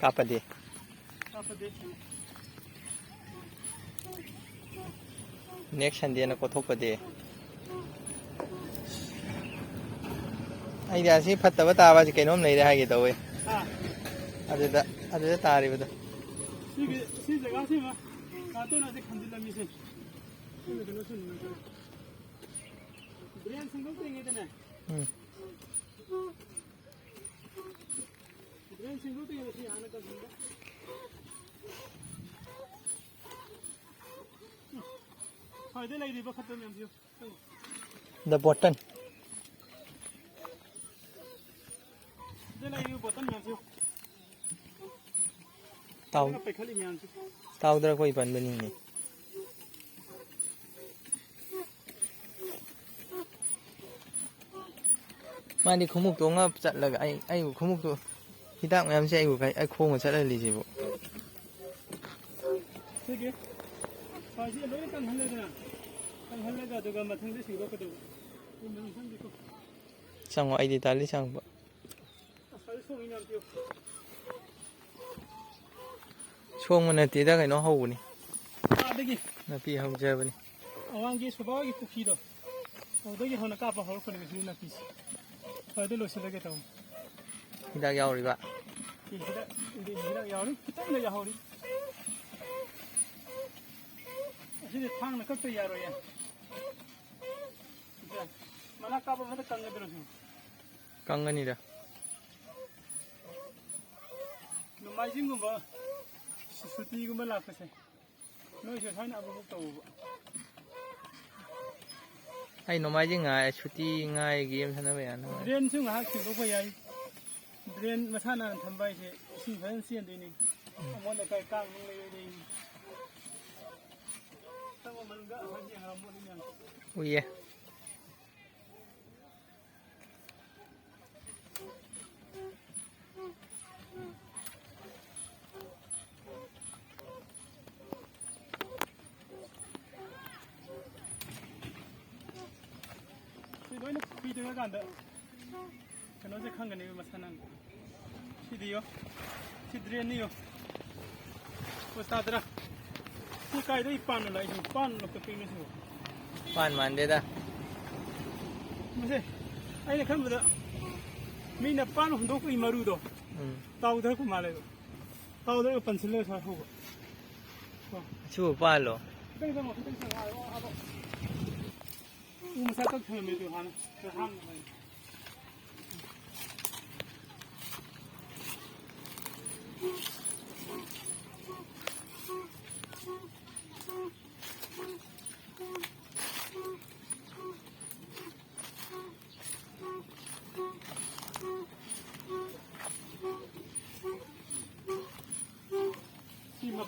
कापदे next Sunday ना कोथोपदे आई दिया सी फत्तब ताबा कईनोम नहीं रहा है तवे अदुदा तारिबदो सी जगह से मा कातो ना से खंदिलमी से ब्रेन सिंगल तेंगे देना ब्रेन सिंगल तेंगे से आने का जिंदा फायदे लगी रिबा खत्म में जो द बटन दे लगी बटन में जो ताऊ पे खाली में जो ताऊ दर कोई बन बनी नहीं मानी खुमुक तो ngap chatlaga ai khumuk to hidak mayam se ai khong chatla li ji bo ठीक है फाजी लोग कल हल्लेगा दुगा मथंग दे सिंगो को दो मन संग देखो sango ai di tali sang ba सारे सो इन आंटियो song na ti da kai no hau ni आदेगी na pi hau ja bani अवांगी सुबह की पुखी दो ओदगी होना का पा हर को नि ना पीस फायदे लो से लगे तो hidak yaw ri ba हिदा यावरी कितने ले यावरी ऐसे थांग न कट यारो या मना का बा कंग दरो kangani da नुमाइजिंग गुबा सुती गुबा लाखसे नोइ से साइन अब तो ai no mai jinga chuti ngai game sana ba ya no drain सु ngah सिंगो को याई ड्रेन मसाना थंबाई से सिंग फन सियन दिनी अमोन का कांग ले दे तब मन गा हजे हम मोन यान uye 이거는 비디오가 안 돼. 그놈의 칸가 내가 마사난. 시디요. 시드레니요. 포스타드라. 시카이도 이빠는 라이 이빠는 럭도 핑네 수. pan man de da 무슨 아니 칸보다 미나 빠는 혼도고 이마루도. ताउदर को माले ताउदर को पंचले सा हो chu pa lo कहीं से मौसम कहीं से आयो अब वो मसा तक थे में तो हां तो हम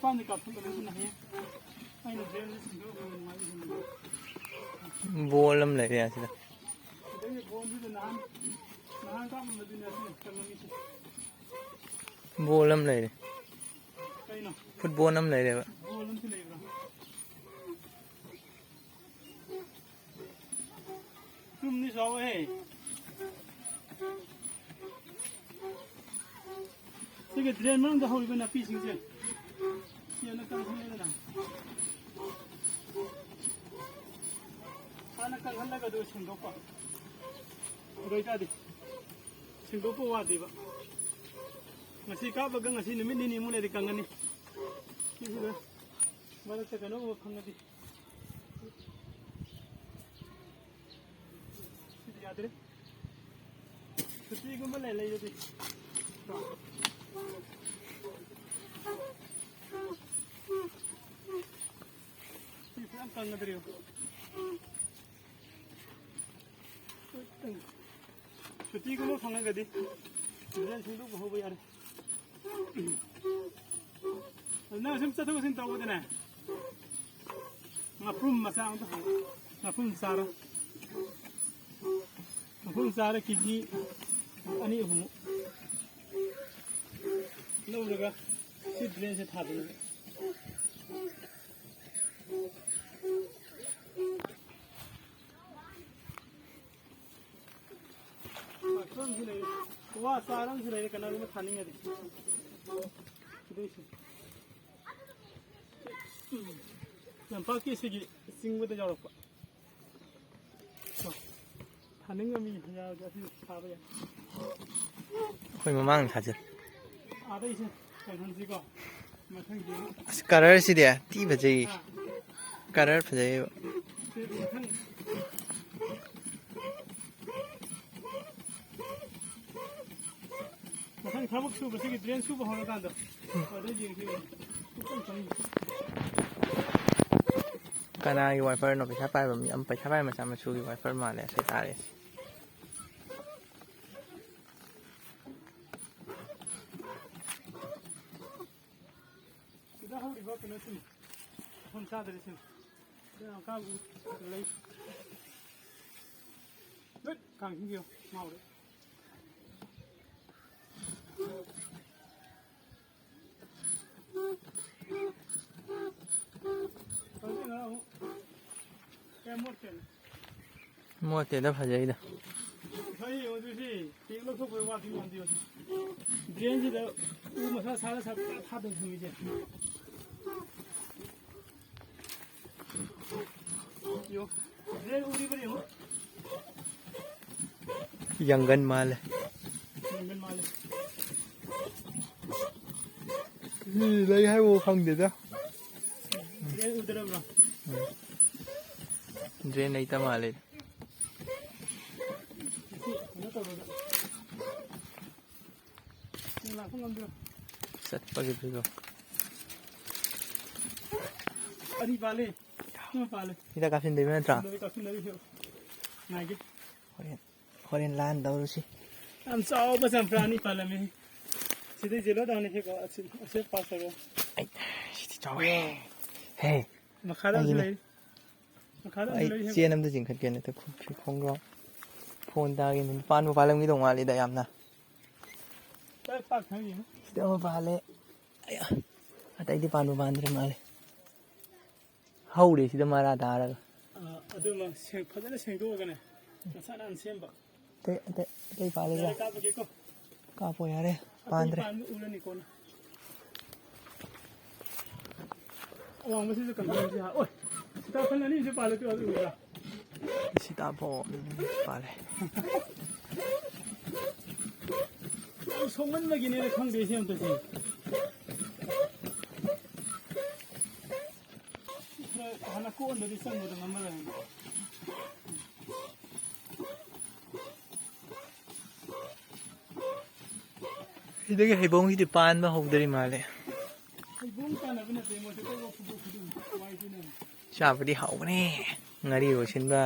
पानी का फुल नहीं है drain bolam le ya sida bolam le football nam le ba तुम नहीं सो है这个 ड्रेन में तो होल बना पीसिंग से ये ना काम है ना आना कल हल्ला का दो सिंगोपा रोइता दी सिंगोपा वादी बा ngasi ka baga ngasi numit ni mu le di kangani kisi ba bala ta kano ko khangadi sidi adre suti gumba le le yodi sidi am kangadre suti gumba khangadi dan sindu ko ho yar ना SIM चतो SIM तो वो देना ngaprum masang to ngaprum sara kiji ani humu lo daga si drain se tha de ngaprum sile wa sarang sile kana ru thani ngadi ꯑꯗꯩꯁꯤ ꯂꯝꯄꯥꯛꯀꯤ ꯁꯤꯒꯤ ꯆꯤꯡꯕꯗ ꯌꯥꯎꯔꯛꯄ ꯊꯥꯅꯤꯡꯕ ꯃꯤ ꯌꯥꯎꯔꯒ ꯑꯁꯤ ꯊꯥꯕ ꯌꯥꯏ ꯑꯩꯈꯣꯏ ꯃꯃꯥꯡꯗ ꯊꯥꯖꯤꯜ ꯑꯥꯗꯩꯁꯦ ꯀꯩꯅꯣꯁꯤꯀꯣ ꯃꯊꯪꯒꯤ ꯑꯁ ꯀꯂꯔꯁꯤꯗꯤ ꯊꯤ ꯐꯖꯩ ꯀꯂꯔ ꯐꯖꯩꯌꯦꯕ मथांग थबक सुबसिगी ड्रेन सुब होनकांदो अदे जिंगसिगी सुकम चंग ꯀꯅꯥꯒꯤ ꯋꯥꯏꯐꯔꯅꯣ ꯄꯩꯁꯥ ꯄꯥꯏꯕ ꯃꯤ ꯑꯃ ꯄꯩꯁꯥ ꯄꯥꯏꯕ ꯃꯆꯥ ꯃꯁꯨꯒꯤ ꯋꯥꯏꯐꯔ ꯃꯥꯜꯂꯦ ꯑꯁꯤ ꯇꯥꯔꯦ इदा हो रिबो कनो सिन फोन सादरे सिन दा का लई नट कांग हियो मावरे ꯃꯣꯠꯇꯦꯗ ꯐꯖꯩꯗ ꯐꯩ ꯑꯗꯨꯁꯤ ꯇꯦꯛ ꯂꯧꯊꯣꯛꯄ ꯋꯥꯗꯤ ꯌꯥꯝꯗꯦ ꯗ꯭ꯔꯦꯟꯁꯤꯗ ꯎ ꯃꯁꯥ ꯁꯥꯔ ꯊꯥꯗꯣꯛ ꯊꯝꯃꯤꯁꯦ ꯌꯣ ꯗ꯭ꯔꯦꯟ ꯎꯔꯤꯕꯅꯤ ꯌꯦꯡꯉꯣ ꯌꯥꯡꯒꯟ ꯃꯥꯜꯂꯦ ꯌꯥꯡꯒꯟ ꯃꯥꯜꯂꯦ ꯂꯩ ꯍꯥꯏꯕ ꯈꯪꯗꯦꯗ ꯗ꯭ꯔꯦꯟ ꯎꯗ꯭ꯔꯕ꯭ꯔꯣ ꯗ꯭ꯔꯦꯟ ꯂꯩꯇ ꯃꯥꯜꯂꯦ ꯆꯠꯄꯒꯤꯗꯨꯗꯣ ꯑꯅꯤ ꯄꯥꯜꯂꯦ ꯑꯃ ꯄꯥꯜꯂꯦ ꯍꯤꯗꯥꯛ ꯀꯥꯞꯁꯤꯟꯗꯣꯏꯕ ꯅꯠꯇ꯭ꯔꯥ ꯉꯥꯏꯒꯦ ꯍꯣꯔꯦꯟ ꯂꯥꯟ ꯇꯧꯔꯨꯁꯤ ꯌꯥꯝ ꯆꯥꯎꯕ ꯆꯝꯄ꯭ꯔꯥ ꯑꯅꯤ ꯄꯥꯜꯂꯝꯃꯤ ꯁꯤꯗꯩ ꯖꯦꯂꯣꯗꯥꯎꯟ ꯍꯦꯛ ꯑꯁꯦ ꯄꯥꯁ ꯇꯧꯔꯣ ꯁꯤꯗꯤ ꯆꯥꯎꯋꯦ ꯍꯦ ꯃꯈꯥꯗ ꯑꯃꯁꯨ ꯂꯩ ꯃꯈꯥꯗ ꯑꯃꯁꯨ ꯂꯩ ꯑꯩ ꯆꯦꯟ ꯑꯝꯇ ꯆꯤꯡꯈꯠꯀꯦꯅ ꯈꯣꯡꯒ꯭ꯔꯥꯎ ꯐꯣꯟ ꯇꯥꯒꯦꯅ ꯄꯥꯟꯕ ꯄꯥꯜꯂꯝꯈꯤꯗꯧ ꯃꯥꯜꯂꯤꯗ ꯌꯥꯝꯅ ꯄꯥꯛ ꯊꯝꯃꯤ ꯁꯤꯗ ꯑꯃ ꯄꯥꯜꯂꯦ ꯑꯇꯩꯗꯤ ꯄꯥꯟꯕ ꯄꯥꯟꯗ꯭ꯔꯦ ꯃꯥꯜꯂꯦ ꯍꯧꯔꯦ ꯁꯤꯗ ꯃꯔꯥ ꯇꯥꯔꯒ ꯑꯗꯨꯃ ꯐꯖꯅ ꯁꯦꯡꯗꯣꯛꯑꯒꯅꯦ ꯃꯁꯥ ꯅꯥꯟꯅ ꯁꯦꯝꯕ ꯑꯇꯩ ꯄꯥꯜꯂꯤꯕ꯭ꯔꯥ ꯀꯥꯞꯄꯒꯦꯀꯣ ꯀꯥꯞꯄꯣ ꯌꯥꯔꯦ ꯄꯥꯟꯗ꯭ꯔꯦ ꯎꯔꯅꯤ ꯀꯣꯟꯅ ꯑꯋꯥꯡꯕꯁꯤꯁꯨ ꯀꯟꯐꯔꯦꯟꯁ ꯑꯣꯏ ꯁꯤꯇꯥꯐꯜ ꯑꯅꯤꯁꯨ ꯄꯥꯜꯂꯛꯇꯣ ꯑꯗꯨ ꯎꯕ꯭ꯔꯥ ꯁꯤꯇꯥꯐꯣ ꯄꯥꯜꯂꯦ ꯌꯥꯝ ꯁꯣꯡꯃꯟꯕꯒꯤꯅꯦꯅ ꯈꯪꯗꯦ ꯁꯤ ꯑꯝꯇꯁꯤ ꯍꯥꯟꯅ ꯀꯣꯟꯗꯗꯤ ꯆꯪꯕꯗ ꯉꯝꯃꯔꯣꯏ ꯁꯤꯗꯒꯤ ꯍꯩꯕꯣꯡꯁꯤꯗꯤ ꯄꯥꯟꯕ ꯍꯧꯗ꯭ꯔꯤ ꯃꯥꯜꯂꯦ ꯍꯩꯕꯣꯡ ꯇꯥꯟꯅꯕ ꯅꯠꯇꯦ ꯃꯣꯏꯁꯦ ꯀꯣꯏꯕ ꯈꯨꯗꯣꯛ ꯈꯨꯗꯣꯡ ꯋꯥꯏꯁꯤꯅ ꯆꯥꯕꯗꯤ ꯍꯥꯎꯕꯅꯦ ꯉꯥꯔꯤ ꯑꯣꯏꯁꯤꯟꯕ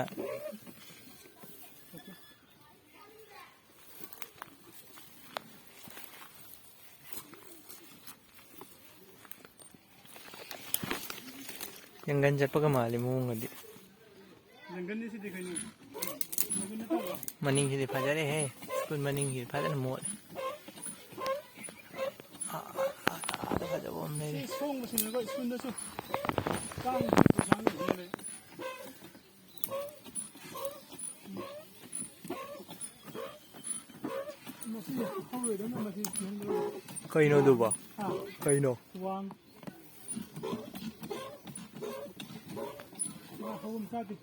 ꯌꯥꯡꯒꯟ ꯆꯠꯄꯒ ꯃꯥꯜꯂꯤ ꯃꯑꯣꯡꯒꯗꯤ ꯖꯪꯒꯜꯅꯤ ꯁꯤꯗꯤ ꯀꯩꯅꯣ ꯃꯅꯤꯡꯁꯤꯗꯤ ꯐꯖꯔꯦꯍꯦ ꯁ꯭ꯀꯨꯜ ꯃꯅꯤꯡꯁꯤꯗꯤ ꯐꯖꯅ ꯃꯣꯠꯂꯦ ꯐꯖꯕ ꯑꯃ ꯂꯩꯔꯦ ꯁꯣꯡꯕꯁꯤꯅꯀꯣ ꯁ꯭ꯀꯨꯜꯗꯁꯨ ꯀꯥꯡ ꯂꯩ ꯃꯁꯤ ꯍꯧꯔꯣꯏꯗꯅ ꯃꯁꯤ ꯀꯩꯅꯣ ꯑꯗꯨꯕꯣ ꯀꯩꯅꯣ ꯋꯥꯡ ꯍꯧꯕꯝ ꯆꯥꯗꯦ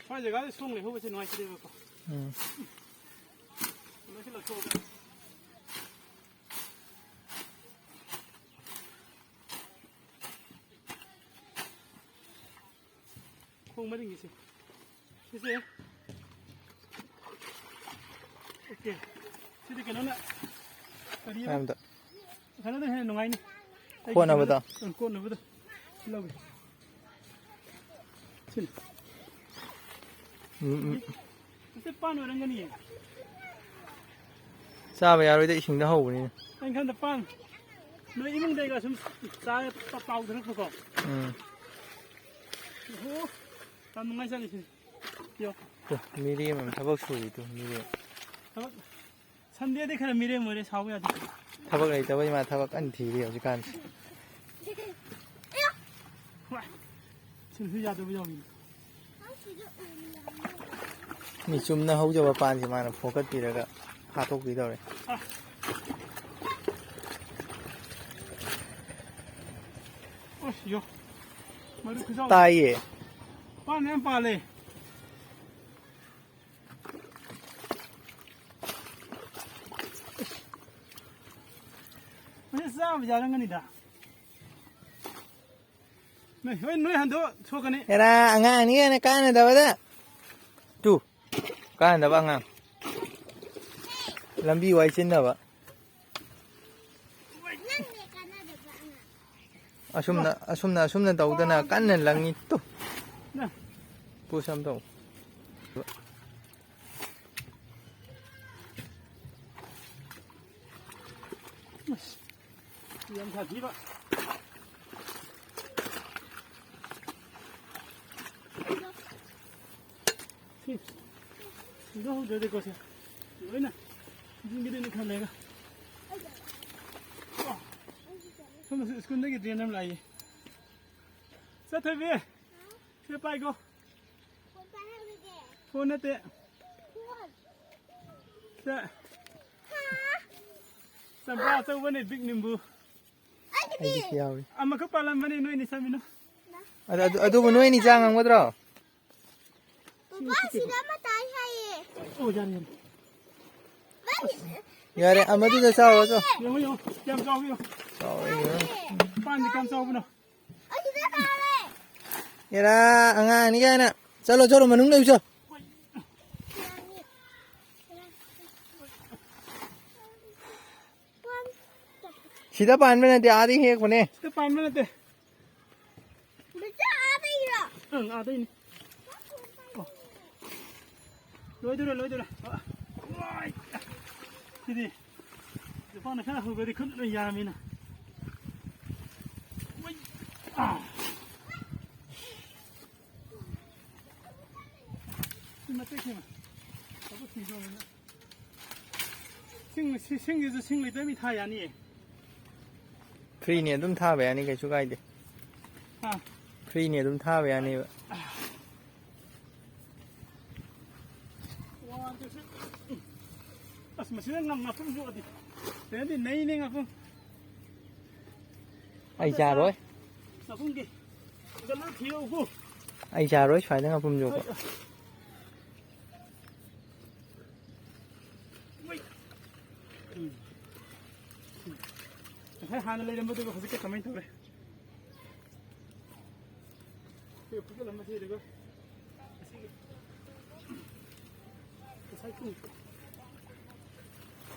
ꯁ꯭ꯋꯥꯏ ꯖꯒꯥꯗ ꯁꯣꯡ ꯂꯩꯍꯧꯕꯁꯦ ꯅꯨꯡꯉꯥꯏꯇ꯭ꯔꯦꯕꯀꯣ ꯈꯣꯡ ꯃꯔꯤꯡꯒꯤꯁꯦ ꯁꯤꯁꯦ ꯑꯣꯀꯦ ꯁꯤꯗꯤ ꯀꯩꯅꯣꯅ ꯀꯔꯤ ꯀꯩꯅꯣꯗ ꯍꯦꯟꯅ ꯅꯨꯡꯉꯥꯏꯅꯤ ꯀꯣꯟꯅꯕꯗꯣ ꯀꯣꯟꯅꯕꯗꯣ ꯂꯧꯒꯦ ꯁꯤꯅ ꯁꯤ ꯄꯥꯟ ꯑꯣꯏꯔꯝꯒꯅꯤꯌꯦ ꯆꯥꯕ ꯌꯥꯔꯣꯏꯗ ꯏꯁꯤꯡꯗ ꯍꯧꯕꯅꯤꯅ ꯑꯩꯅ ꯈꯟꯗ ꯄꯥꯟ ꯅꯣꯏ ꯏꯃꯨꯡꯗꯩꯒ ꯁꯨꯝ ꯆꯥꯔ ꯄꯥꯎꯗꯅꯀꯣ ꯑꯣ ꯌꯥꯝ ꯅꯨꯡꯉꯥꯏꯖꯔꯤ ꯁꯤꯅꯤ ꯌꯣ ꯃꯤꯔꯦꯝ ꯑꯃ ꯊꯕꯛ ꯁꯨꯔꯤꯗꯨ ꯃꯤꯔꯦꯝ ꯊꯕꯛ ꯁꯟꯗꯦꯗꯤ ꯈꯔ ꯃꯤꯔꯦꯝ ꯑꯣꯏꯔꯦ ꯁꯥꯎꯕ ꯌꯥꯗꯦ ꯊꯕꯛ ꯂꯩꯇꯕꯩ ꯃꯥ ꯊꯕꯛ ꯀꯟꯅ ꯊꯤꯔꯤ ꯍꯧꯖꯤꯛꯀꯥꯟꯁꯤ ꯁꯤꯅꯁꯨ ꯌꯥꯗꯕ ꯌꯥꯎꯏ มีจุ่มนะเขาจะว่าปานสิมานะโฟกัสปีแล้วก็หาตกปีเท่าไหร่ โอ้ยโยมาดูคือเจ้า ตายเย่ ป้าแหนมปลาเลยไม่ใช่ซ้ำไปจารังกันนี่ด่าไม่เฮ้ยนุ้ยหันตัวโชว์กันนี่ era angang ni kan kan ada pada tu kan ada angang lambi wai sin da ba asumna tau da na kan na lang itu นะ pu sam tau ยังขาดที่ปะที่เราเดี๋ยวเด็กก็เสียเฮ้ยนะยิงกันได้ขนาดไหนกันทำไมสกุลได้กี่เดือนน้ำลายสัตว์เทวีเสียไปก็โฟนนั่นเตะเสียสัมภาษณ์เจ้าวันนี้บิ๊กนิมบู ai di kiaw amma ka palam mani no ini samino adu bunoi ni jangang wadro Papa, sudah matai saya. oh jangan yare amadu da sawo so yo jam saw yo sawo pan di kam saw no Oh, sudah kare. era angang ni kan chalo chalo manung lai so sida pan me na de adi hek bane te pan mana te Betul ada ya. ada ini oh loi dulu wai sini depan nak aku beri kun ya mina wai Sini tek ni aku tidur ni sing itu sing itu mi thaya ni free ne dum tha ba yani kai chu kai de ha free ne dum tha ba yani as masih ngam pun juga di jadi naik ni ngapun ai cha rồi ngapun ke kalau thiếu aku ai cha rồi phải đang ngapum jo ko Hai hana le lembu tu ko khosike comment thore ye puke lembu thi dekho sai ku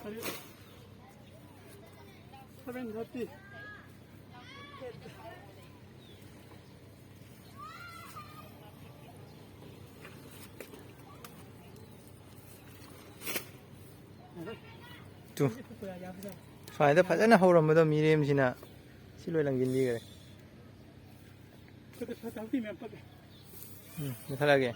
ari 7:30 tu phải da phải na horam da mirem sina siloi langin bi gare Kita tahu ni memang. ni thala ge